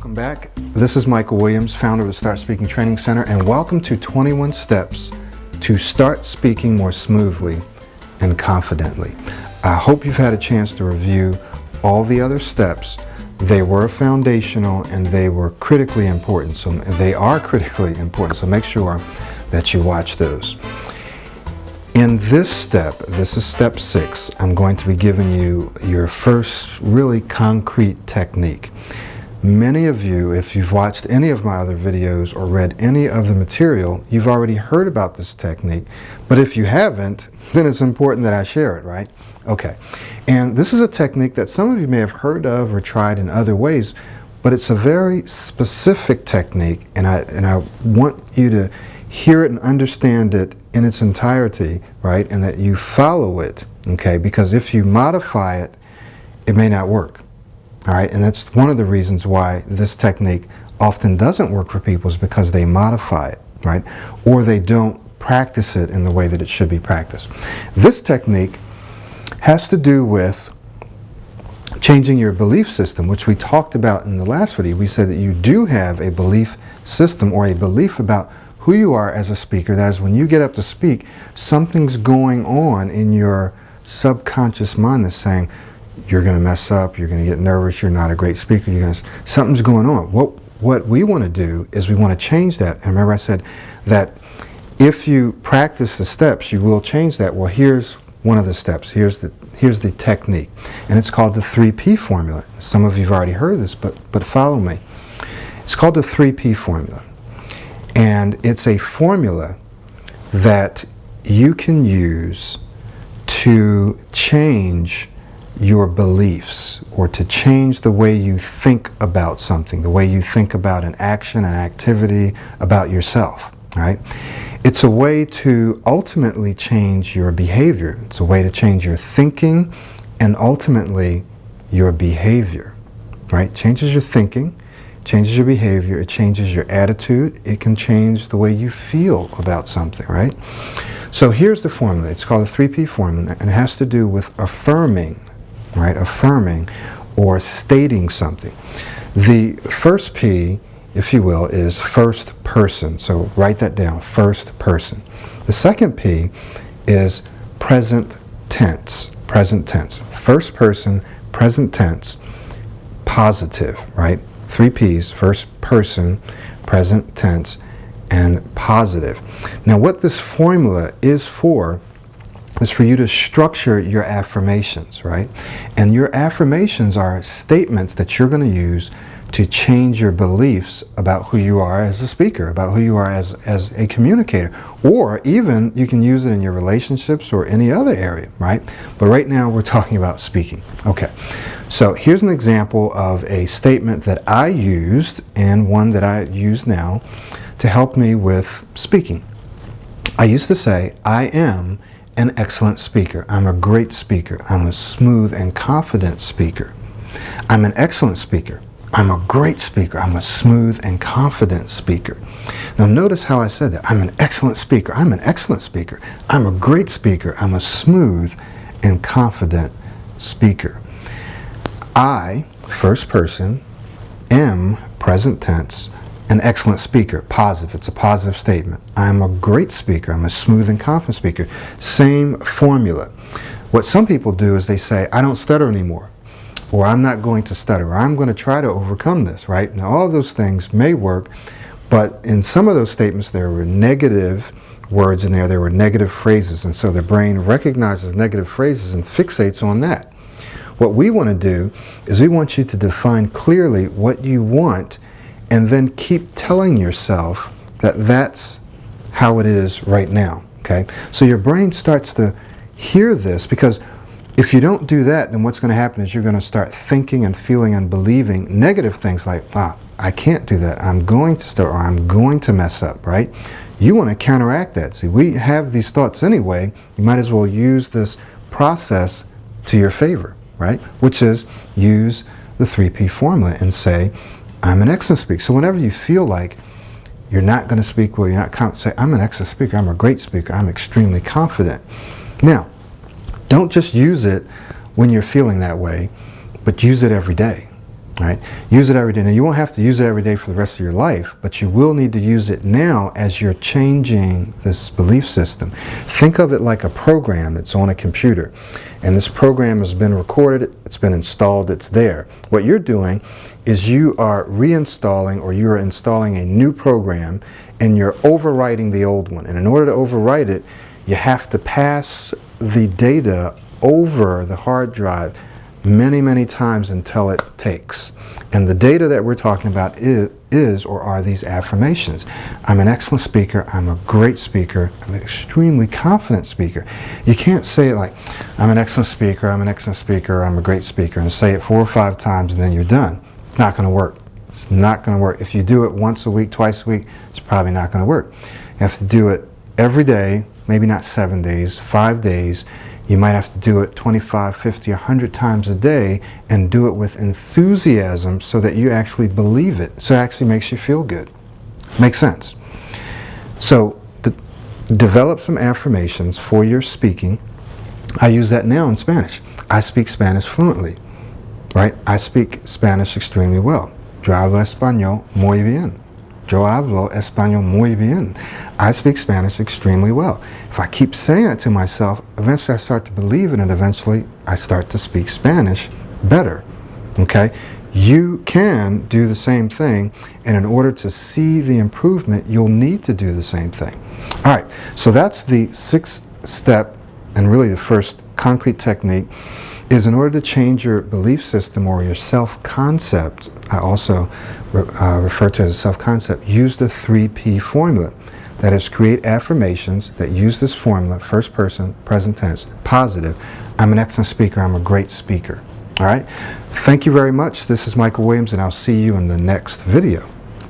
Welcome back. This is Michael Williams, founder of the Start Speaking Training Center, and welcome to 21 Steps to Start Speaking More Smoothly and Confidently. I hope you've had a chance to review all the other steps. They were foundational and they were critically important. So they are critically important. So make sure that you watch those. In this step, this is step 6, I'm going to be giving you your first really concrete technique. Many of you, if you've watched any of my other videos or read any of the material, you've already heard about this technique. But if you haven't, then it's important that I share it, right? Okay. And this is a technique that some of you may have heard of or tried in other ways, but it's a very specific technique, and I want you to hear it and understand it in its entirety, right? And that you follow it, okay? Because if you modify it, it may not work, all right? And that's one of the reasons why this technique often doesn't work for people, is because they modify it, right? Or they don't practice it in the way that it should be practiced. This technique has to do with changing your belief system, which we talked about in the last video. We said that you do have a belief system, or a belief about who you are as a speaker. That is, when you get up to speak, something's going on in your subconscious mind that's saying, you're going to mess up, you're going to get nervous, you're not a great speaker, something's going on. What we want to do is we want to change that. And remember I said that if you practice the steps, you will change that. Well, here's one of the steps. Here's the technique. And it's called the 3P formula. Some of you have already heard this, but follow me. It's called the 3P formula. And it's a formula that you can use to change your beliefs, or to change the way you think about something, the way you think about an action, an activity, about yourself, right? It's a way to ultimately change your behavior. It's a way to change your thinking and ultimately your behavior, right? Changes your thinking, changes your behavior, it changes your attitude, it can change the way you feel about something, right? So here's the formula. It's called the 3P formula, and it has to do with affirming, right? Affirming or stating something. The first P, if you will, is first person. So write that down, first person. The second P is present tense, present tense. First person, present tense, positive, right? 3 P's, first person, present tense, and positive. Now what this formula is for you to structure your affirmations, right? And your affirmations are statements that you're going to use to change your beliefs about who you are as a speaker, about who you are as a communicator. Or even you can use it in your relationships or any other area, right? But right now we're talking about speaking. Okay, so here's an example of a statement that I used, and one that I use now to help me with speaking. I used to say, I am an excellent speaker. I'm a great speaker. I'm a smooth and confident speaker. I'm an excellent speaker. I'm a great speaker. I'm a smooth and confident speaker. Now notice how I said that. I'm an excellent speaker. I'm an excellent speaker. I'm a great speaker. I'm a smooth and confident speaker. I, first person, am, present tense, an excellent speaker. Positive. It's a positive statement. I'm a great speaker. I'm a smooth and confident speaker. Same formula. What some people do is they say, I don't stutter anymore, or I'm not going to stutter, or I'm going to try to overcome this, right? Now all those things may work, but in some of those statements there were negative words in there, there were negative phrases, and so the brain recognizes negative phrases and fixates on that. What we want to do is we want you to define clearly what you want, and then keep telling yourself that that's how it is right now, okay? So your brain starts to hear this, because if you don't do that, then what's going to happen is you're going to start thinking and feeling and believing negative things like, wow, I can't do that, I'm going to start, or I'm going to mess up, right? You want to counteract that. See, we have these thoughts anyway, you might as well use this process to your favor, right? Which is use the 3P formula and say, I'm an excellent speaker. So whenever you feel like you're not going to speak well, you're not confident, say, I'm an excellent speaker, I'm a great speaker, I'm extremely confident. Now, don't just use it when you're feeling that way, but use it every day. All right? Use it every day. Now, you won't have to use it every day for the rest of your life, but you will need to use it now as you're changing this belief system. Think of it like a program that's on a computer. And this program has been recorded, it's been installed, it's there. What you're doing is you are reinstalling, or you are installing a new program, and you're overwriting the old one. And in order to overwrite it, you have to pass the data over the hard drive many, many times until it takes. And the data that we're talking about is or are these affirmations. I'm an excellent speaker, I'm a great speaker, I'm an extremely confident speaker. You can't say it like, I'm an excellent speaker, I'm an excellent speaker, I'm a great speaker, and say it 4 or 5 times and then you're done. It's not going to work. It's not going to work. If you do it once a week, twice a week, it's probably not going to work. You have to do it every day, maybe not 7 days, 5 days. You might have to do it 25, 50, 100 times a day, and do it with enthusiasm so that you actually believe it. So it actually makes you feel good. Makes sense? So develop some affirmations for your speaking. I use that now in Spanish. I speak Spanish fluently, right? I speak Spanish extremely well. Yo hablo español muy bien. Yo hablo español muy bien. I speak Spanish extremely well. If I keep saying it to myself, eventually I start to believe it, and eventually I start to speak Spanish better. Okay? You can do the same thing, and in order to see the improvement, you'll need to do the same thing. All right, so that's the 6th step, and really the first concrete technique, is in order to change your belief system or your self-concept. I also refer to it as self-concept. Use the 3P formula. That is, create affirmations that use this formula, first person, present tense, positive. I'm an excellent speaker, I'm a great speaker. All right? Thank you very much. This is Michael Williams, and I'll see you in the next video.